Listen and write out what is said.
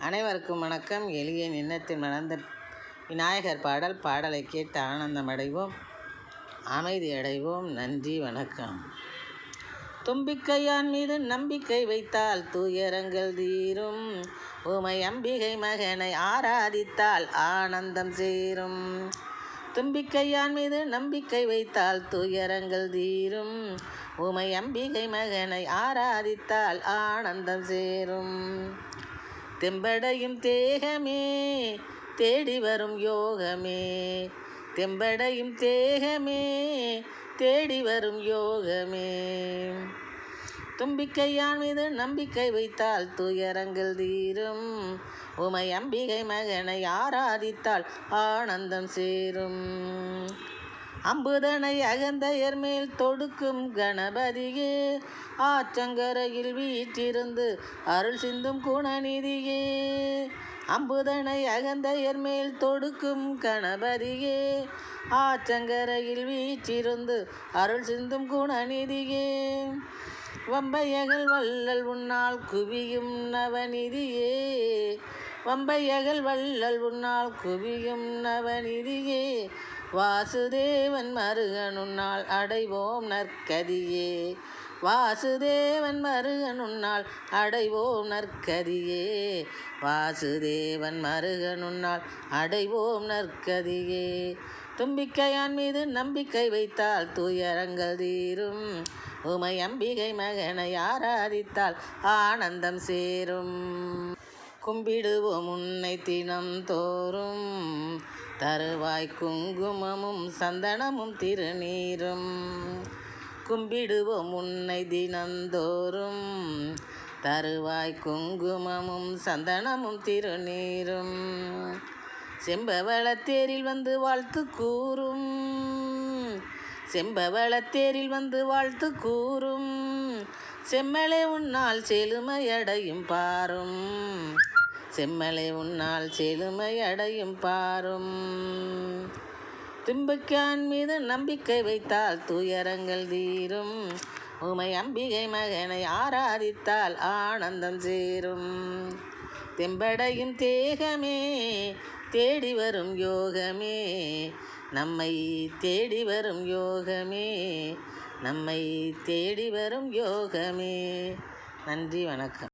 அனைவருக்கும் வணக்கம். எளிய எண்ணத்தில் மலர்ந்த விநாயகர் பாடலை கேட்டு ஆனந்தமடைவோம், அமைதி அடைவோம். நன்றி, வணக்கம். தும்பிக்கையான் மீது நம்பிக்கை வைத்தால் துயரங்கள் தீரும். உமை அம்பிகை மகனை ஆராதித்தால் ஆனந்தம் சேரும். தும்பிக்கையான் மீது நம்பிக்கை வைத்தால் துயரங்கள் தீரும். உமை அம்பிகை மகனை ஆராதித்தால் ஆனந்தம் சேரும். தெம்படையும் தேகமே தேடி வரும் யோகமே, தெம்படையும் தேகமே தேடி வரும் யோகமே. தும்பிக்கையான் மீது நம்பிக்கை வைத்தால் துயரங்கள் தீரும். உமை அம்பிகை மகனை ஆராதித்தால் ஆனந்தம் சேரும். அம்புதனை அகந்தையர் மேல் தொடுக்கும் கணபதியே, ஆற்றங்கரையில் வீற்றிருந்து அருள் சிந்தும் குணநிதியே. அம்புதனை அகந்தையர் மேல் தொடுக்கும் கணபதியே, ஆற்றங்கரையில் வீற்றிருந்து அருள் சிந்தும் குணநிதியே. வம்பையகல் வள்ளல் உன்னால் குவியும் நவநிதியே, வம்பையகல் வள்ளல் உன்னால் குவியும் நவநிதியே. வாசுதேவன் மருகனுன்னால் அடைவோம் நற்கதியே, வாசுதேவன் மருகனுன்னால் அடைவோம் நற்கதியே. வாசுதேவன் மருகனுன்னால் அடைவோம் நற்கதியே. தும்பிக்கையான் மீது நம்பிக்கை வைத்தால் துயரங்கள் தீரும். உமை அம்பிகை மகனை ஆராதித்தால் ஆனந்தம் சேரும். கும்பிடுவோம் உன்னை தினம் தோறும், தருவாய் குங்குமமும் சந்தனமும் திருநீரும். கும்பிடுவோம் உன்னை தினந்தோறும், தருவாய் குங்குமமும் சந்தனமும் திருநீரும். செம்பவளத்தேரில் வந்து வாழ்த்து கூறும், செம்பவளத்தேரில் வந்து வாழ்த்து கூறும். செம்மலை உன்னால் செழுமையடையும் பாரும், செம்மலை உன்னால் செழுமையடையும் பாரும். தும்பிக்கையான் மீது நம்பிக்கை வைத்தால் துயரங்கள் தீரும். உமை அம்பிகை மகனை ஆராதித்தால் ஆனந்தம் சேரும். தெம்படையும் தேகமே தேடி வரும் யோகமே, நம்மை தேடி வரும் யோகமே, நம்மை தேடி வரும் யோகமே. நன்றி, வணக்கம்.